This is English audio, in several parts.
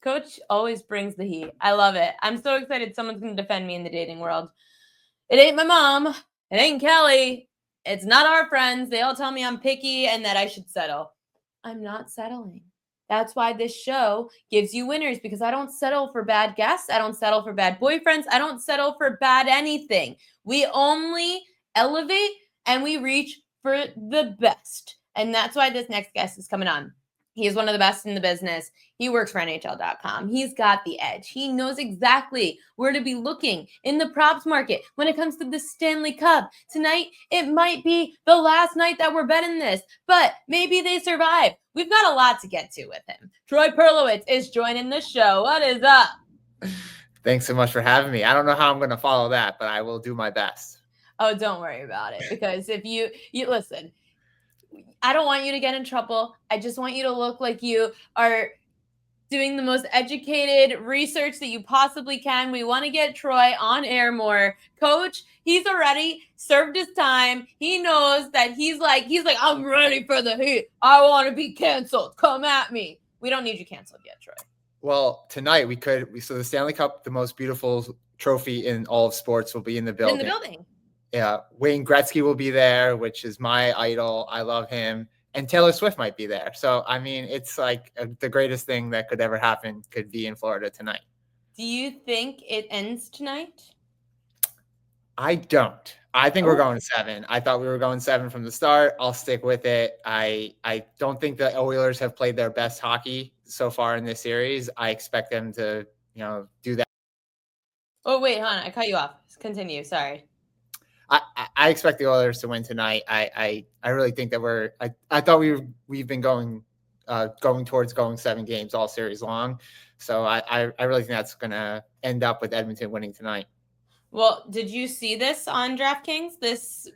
Coach always brings the heat. I love it. I'm so excited someone's going to defend me in the dating world. It ain't my mom. It ain't Kelly. It's not our friends. They all tell me I'm picky and that I should settle. I'm not settling. That's why this show gives you winners, because I don't settle for bad guests. I don't settle for bad boyfriends. I don't settle for bad anything. We only elevate and we reach for the best. And that's why this next guest is coming on. He is one of the best in the business. He works for NHL.com. He's got the edge. He knows exactly where to be looking in the props market when it comes to the Stanley Cup. Tonight, it might be the last night that we're betting this, but maybe they survive. We've got a lot to get to with him. Troy Perlowitz is joining the show. What is up? Thanks so much for having me. I don't know how I'm going to follow that, but I will do my best. Oh, don't worry about it, because if you listen, I don't want you to get in trouble. I just want you to look like you are doing the most educated research that you possibly can. We want to get Troy on air more. Coach, he's already served his time. He knows that he's like, I'm ready for the heat. I want to be canceled. Come at me. We don't need you canceled yet, Troy. Well, tonight so the Stanley Cup, the most beautiful trophy in all of sports, will be in the building. In the building. Yeah, Wayne Gretzky will be there, which is my idol. I love him. And Taylor Swift might be there. So, I mean, it's like the greatest thing that could ever happen could be in Florida tonight. Do you think it ends tonight? I don't. I think we're going 7. I thought we were going 7 from the start. I'll stick with it. I don't think the Oilers have played their best hockey so far in this series. I expect them to, do that. Oh, wait, hon, I cut you off. Continue. Sorry. I expect the Oilers to win tonight. I really think that I thought we've been going towards going 7 games all series long. So I really think that's going to end up with Edmonton winning tonight. Well, did you see this on DraftKings? This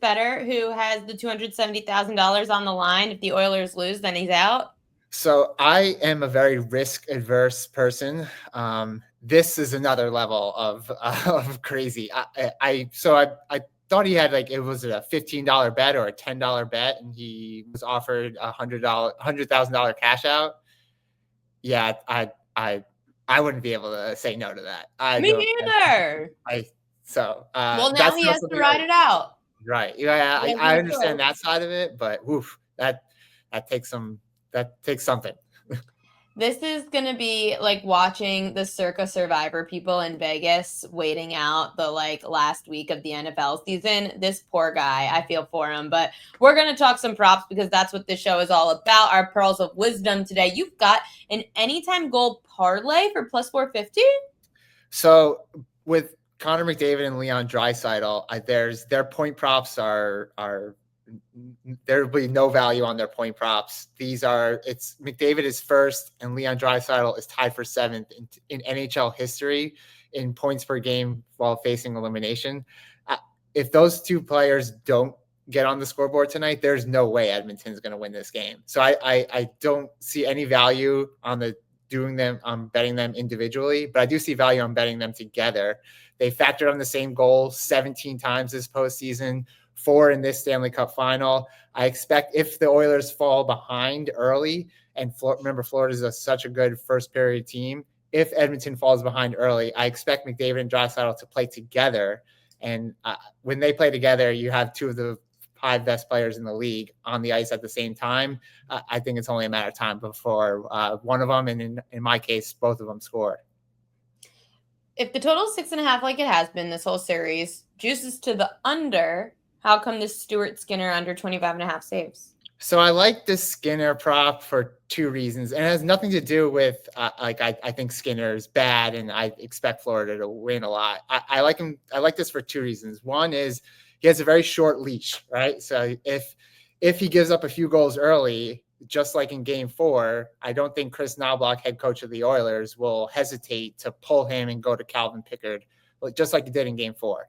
bettor who has the $270,000 on the line. If the Oilers lose, then he's out. So I am a very risk adverse person. This is another level of crazy. I thought he had it was a $15 bet or a $10 bet, and he was offered $100,000 cash out. Yeah, I wouldn't be able to say no to that. Me neither. Well, now he has to ride it out. Right. Yeah, I understand that side of it, but woof, that takes something. This is going to be like watching the Circa Survivor people in Vegas waiting out the last week of the NFL season. This poor guy, I feel for him, but we're going to talk some props because that's what this show is all about. Our pearls of wisdom today. You've got an anytime goal parlay for plus 450. So with Connor McDavid and Leon Draisaitl, their point props are there will be no value on their point props. McDavid is first and Leon Draisaitl is tied for 7th in NHL history in points per game while facing elimination. If those two players don't get on the scoreboard tonight, there's no way Edmonton's going to win this game. So I don't see any value on betting them individually, but I do see value on betting them together. They factored on the same goal 17 times this postseason, 4 in this Stanley Cup final. I expect if the Oilers fall behind early, and remember, Florida is such a good first period team. If Edmonton falls behind early, I expect McDavid and Draisaitl to play together. And when they play together, you have 2 of the 5 best players in the league on the ice at the same time. I think it's only a matter of time before one of them, and in my case, both of them score. If the total is 6.5, like it has been this whole series, juices to the under. How come this Stuart Skinner under 25.5 saves? So I like this Skinner prop for 2 reasons. And it has nothing to do with, I think Skinner is bad and I expect Florida to win a lot. I like him. I like this for 2 reasons. One is he has a very short leash, right? So if he gives up a few goals early, just like in Game 4, I don't think Chris Knobloch, head coach of the Oilers, will hesitate to pull him and go to Calvin Pickard, just like he did in Game 4.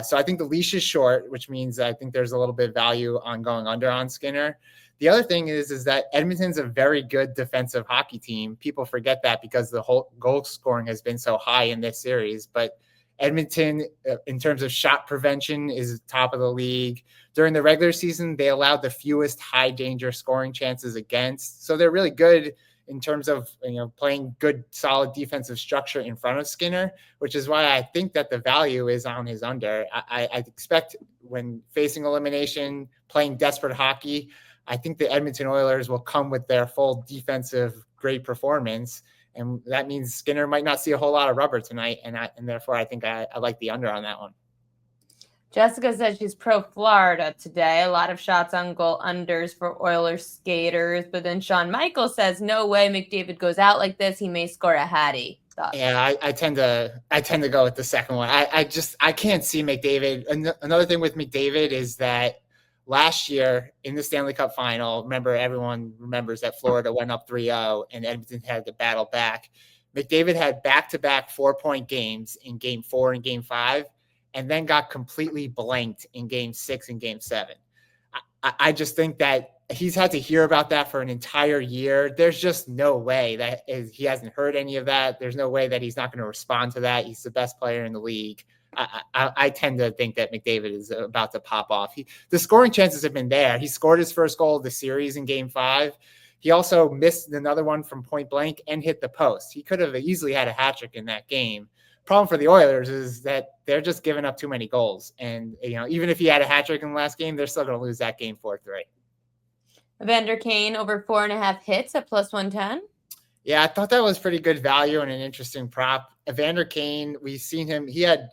So I think the leash is short, which means I think there's a little bit of value on going under on Skinner. The other thing is that Edmonton's a very good defensive hockey team. People forget that because the whole goal scoring has been so high in this series. But Edmonton, in terms of shot prevention, is top of the league. During the regular season, they allowed the fewest high danger scoring chances against. So they're really good in terms of playing good, solid defensive structure in front of Skinner, which is why I think that the value is on his under. I expect when facing elimination, playing desperate hockey, I think the Edmonton Oilers will come with their full defensive great performance. And that means Skinner might not see a whole lot of rubber tonight. And therefore, I think I like the under on that one. Jessica says she's pro Florida today. A lot of shots on goal unders for Oilers skaters. But then Sean Michael says, no way McDavid goes out like this. He may score a hattie. Thoughts? Yeah, I tend to go with the second one. I can't see McDavid. Another thing with McDavid is that last year in the Stanley Cup final, remember, everyone remembers that Florida went up 3-0 and Edmonton had to battle back. McDavid had back-to-back 4-point games in Game 4 and Game 5, and then got completely blanked in Game 6 and Game 7. I just think that he's had to hear about that for an entire year. There's just no way that he hasn't heard any of that. There's no way that he's not going to respond to that. He's the best player in the league. I tend to think that McDavid is about to pop off. The scoring chances have been there. He scored his first goal of the series in Game 5. He also missed another one from point blank and hit the post. He could have easily had a hat trick in that game. Problem for the Oilers is that they're just giving up too many goals. And, even if he had a hat trick in the last game, they're still going to lose that game 4-3. Evander Kane over 4.5 hits at +110. Yeah, I thought that was pretty good value and an interesting prop. Evander Kane, we've seen him. He had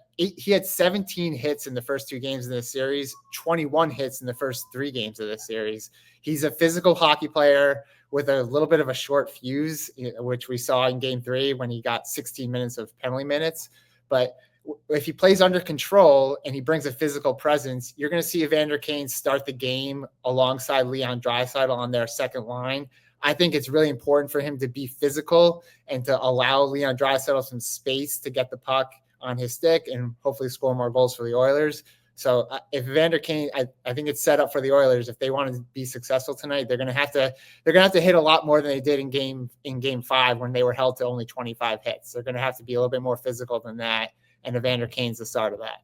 17 hits in the first 2 games of the series, 21 hits in the first 3 games of the series. He's a physical hockey player with a little bit of a short fuse, which we saw in Game 3 when he got 16 minutes of penalty minutes. But if he plays under control and he brings a physical presence, you're going to see Evander Kane start the game alongside Leon Draisaitl on their second line. I think it's really important for him to be physical and to allow Leon Draisaitl some space to get the puck on his stick and hopefully score more goals for the Oilers. So if Evander Kane, I think it's set up for the Oilers. If they want to be successful tonight, they're going to have to hit a lot more than they did in game 5 when they were held to only 25 hits. They're going to have to be a little bit more physical than that. And Evander Kane's the start of that.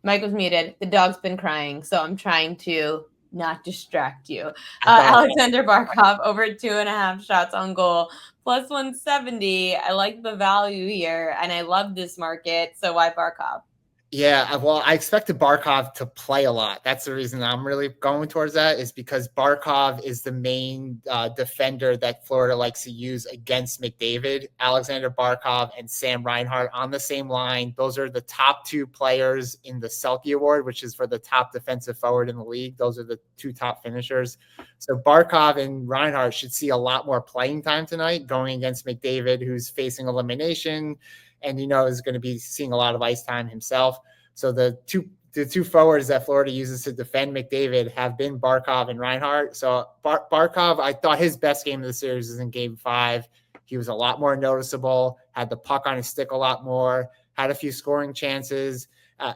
Mike was muted. The dog's been crying, so I'm trying to not distract you. Aleksander Barkov over 2.5 shots on goal, +170. I like the value here, and I love this market. So why Barkov? Yeah, well, I expected Barkov to play a lot. That's the reason I'm really going towards that, is because Barkov is the main defender that Florida likes to use against McDavid. Aleksander Barkov and Sam Reinhart on the same line. Those are the top 2 players in the Selke Award, which is for the top defensive forward in the league. Those are the 2 top finishers. So Barkov and Reinhart should see a lot more playing time tonight going against McDavid, who's facing elimination and is going to be seeing a lot of ice time himself. So the two forwards that Florida uses to defend McDavid have been Barkov and Reinhart. So Barkov, I thought his best game of the series was in Game 5. He was a lot more noticeable, had the puck on his stick a lot more, had a few scoring chances,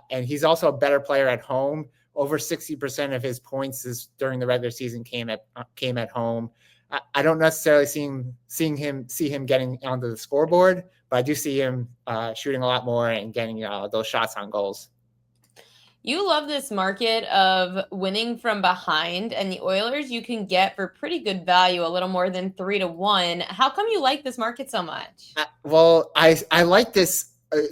and he's also a better player at home. Over 60% of his points during the regular season came at home. I don't necessarily see him getting onto the scoreboard, but I do see him shooting a lot more and getting those shots on goals. You love this market of winning from behind, and the Oilers you can get for pretty good value, a little more than 3-1. How come you like this market so much? Well, I like this.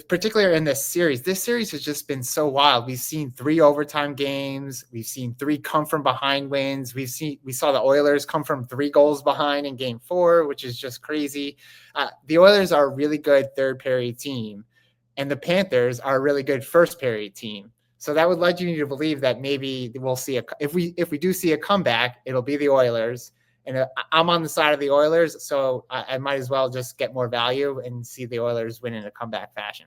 Particularly in this series. This series has just been so wild. We've seen 3 overtime games. We've seen 3 come from behind wins. We saw the Oilers come from 3 goals behind in Game 4, which is just crazy. The Oilers are a really good third period team, and the Panthers are a really good first period team. So that would lead you to believe that maybe we'll see if we do see a comeback, it'll be the Oilers. And I'm on the side of the Oilers, so I might as well just get more value and see the Oilers win in a comeback fashion.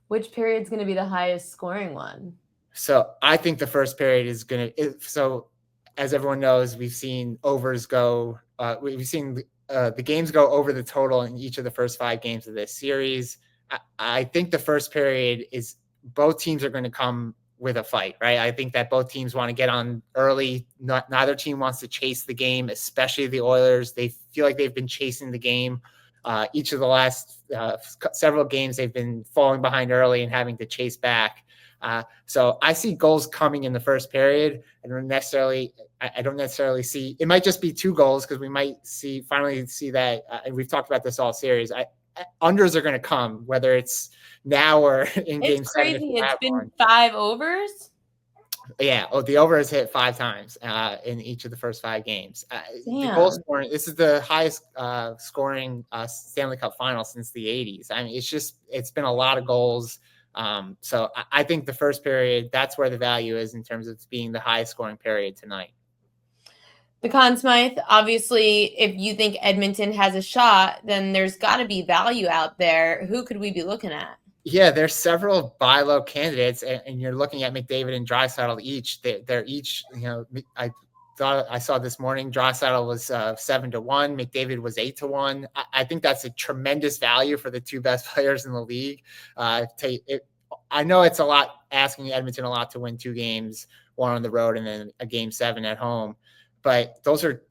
Which period is going to be the highest scoring one? So I think the first period is going to – so as everyone knows, we've seen overs go we've seen the games go over the total in each of the first 5 games of this series. I think the first period is both teams are going to come – with a fight, right? I think that both teams want to get on early. Neither team wants to chase the game, especially the Oilers. They feel like they've been chasing the game. Each of the last several games, they've been falling behind early and having to chase back. So I see goals coming in the first period. I don't necessarily see, it might just be 2 goals because we might finally see that. And we've talked about this all series. Unders are going to come, whether it's now or in It's game 7. crazy. It's been 5 overs. Yeah. Oh, the over has hit 5 times in each of the first 5 games. The goal scoring, this is the highest scoring Stanley Cup final since the 80s. I mean, it's been a lot of goals. So I think the first period, that's where the value is in terms of being the highest scoring period tonight. The Conn Smythe, obviously, if you think Edmonton has a shot, then there's got to be value out there. Who could we be looking at? Yeah, there's several buy low candidates, and you're looking at McDavid and Draisaitl each. They're each, I thought I saw this morning, Draisaitl was 7-1, McDavid was 8-1. I think that's a tremendous value for the 2 best players in the league. I know it's a lot, asking Edmonton a lot to win 2 games, 1 on the road and then a game 7 at home. But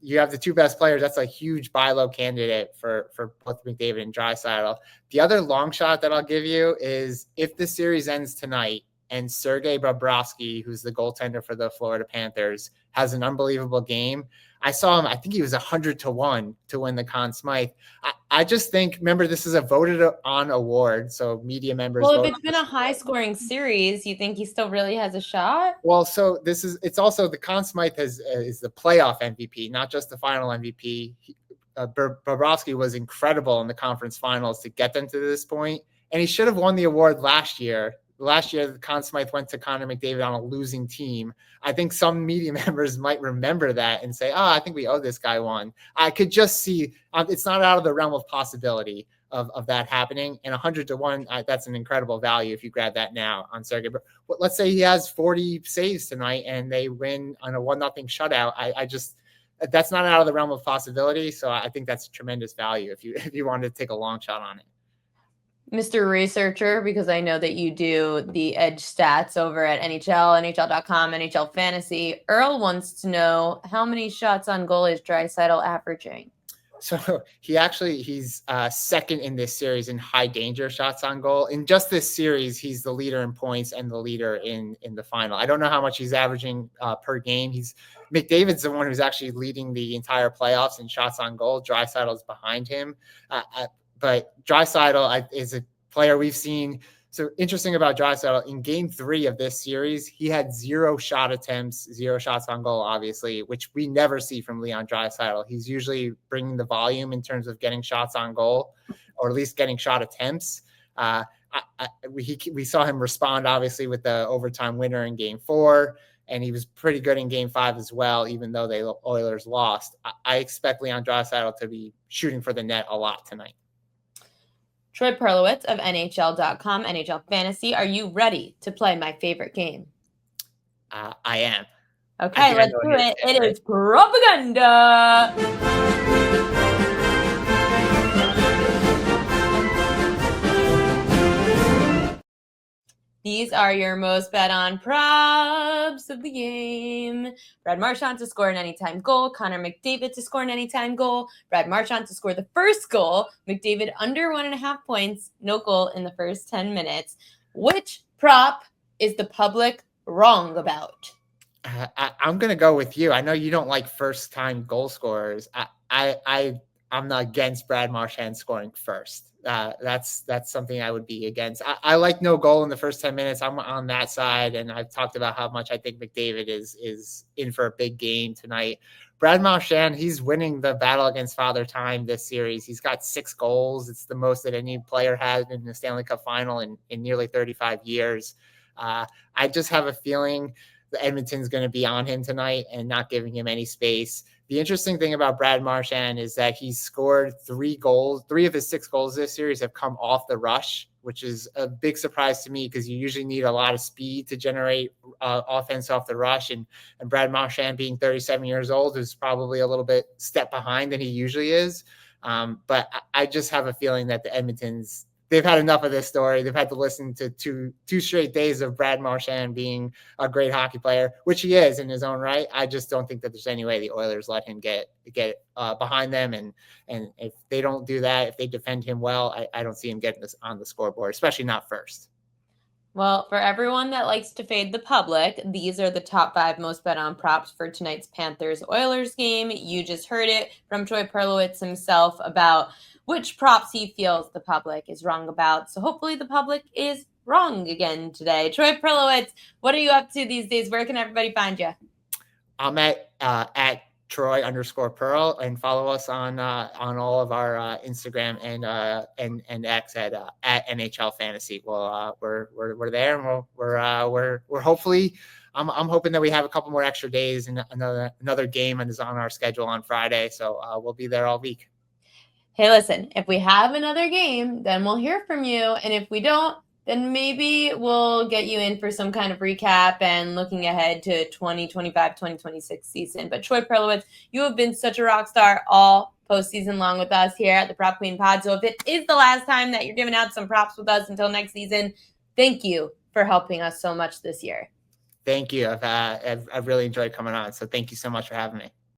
you have the 2 best players. That's a huge buy low candidate for both McDavid and Draisaitl. The other long shot that I'll give you is if the series ends tonight and Sergei Bobrovsky, who's the goaltender for the Florida Panthers, has an unbelievable game. I saw him, I think he was 100-1 to win the Conn Smythe. I just think, remember, this is a voted on award, so media members. Well, if it's been a high scoring series, you think he still really has a shot? Well, so it's also the Conn Smythe is the playoff MVP, not just the final MVP. Bobrovsky was incredible in the conference finals to get them to this point, and he should have won the award last year. Last year, the Conn Smythe went to Connor McDavid on a losing team. I think some media members might remember that and say, I think we owe this guy one. I could just see it's not out of the realm of possibility of that happening. And 100-1, that's an incredible value if you grab that now on Sergei. But let's say he has 40 saves tonight and they win on a 1-0 shutout. That's not out of the realm of possibility. So I think that's a tremendous value if you wanted to take a long shot on it. Mr. Researcher, because I know that you do the edge stats over at NHL, NHL.com, NHL Fantasy. Earl wants to know how many shots on goal is Draisaitl averaging? So he's second in this series in high danger shots on goal. In just this series, he's the leader in points and the leader in the final. I don't know how much he's averaging per game. McDavid's the one who's actually leading the entire playoffs in shots on goal. Draisaitl's behind him. But Draisaitl is a player we've seen. So interesting about Draisaitl, in game 3 of this series, he had 0 shot attempts, 0 shots on goal, obviously, which we never see from Leon Draisaitl. He's usually bringing the volume in terms of getting shots on goal, or at least getting shot attempts. We saw him respond, obviously, with the overtime winner in game 4, and he was pretty good in game 5 as well, even though the Oilers lost. I expect Leon Draisaitl to be shooting for the net a lot tonight. Troy Perlowitz of NHL.com, NHL Fantasy. Are you ready to play my favorite game? I am. Okay, let's do it. It is propaganda. These are your most bet on props of the game. Brad Marchand to score an anytime goal. Connor McDavid to score an anytime goal. Brad Marchand to score the first goal. McDavid under 1.5 points. No goal in the first 10 minutes. Which prop is the public wrong about? I'm going to go with you. I know you don't like first-time goal scorers. I'm not against Brad Marchand scoring first. That's something I would be against. I like no goal in the first 10 minutes. I'm on that side, and I've talked about how much I think McDavid is in for a big game tonight. Brad Marchand, he's winning the battle against Father Time this series. He's got 6 goals. It's the most that any player had in the Stanley Cup final in nearly 35 years. I just have a feeling that Edmonton's going to be on him tonight and not giving him any space. The interesting thing about Brad Marchand is that he's scored 3 goals. 3 of his 6 goals this series have come off the rush, which is a big surprise to me because you usually need a lot of speed to generate offense off the rush. And Brad Marchand, being 37 years old, is probably a little bit step behind than he usually is. But I just have a feeling that the Edmontons, they've had enough of this story. They've had to listen to two straight days of Brad Marchand being a great hockey player, which he is in his own right. I just don't think that there's any way the Oilers let him get behind them. And if they don't do that, if they defend him well, I don't see him getting this on the scoreboard, especially not first. Well, for everyone that likes to fade the public, these are the top 5 most bet on props for tonight's Panthers-Oilers game. You just heard it from Troy Perlowitz himself about which props he feels the public is wrong about. So hopefully the public is wrong again today. Troy Perlowitz, what are you up to these days? Where can everybody find you? I'm at Troy_Pearl, and follow us on all of our Instagram and X at NHL Fantasy. Well, we're there, and we're hopefully. I'm hoping that we have a couple more extra days, and another game is on our schedule on Friday, so we'll be there all week. Hey, listen, if we have another game, then we'll hear from you, and if we don't, then maybe we'll get you in for some kind of recap and looking ahead to 2025-2026 season. But Troy Perlowitz, you have been such a rock star all postseason long with us here at the Prop Queen Pod. So if it is the last time that you're giving out some props with us until next season, thank you for helping us so much this year. Thank you. I've really enjoyed coming on. So thank you so much for having me.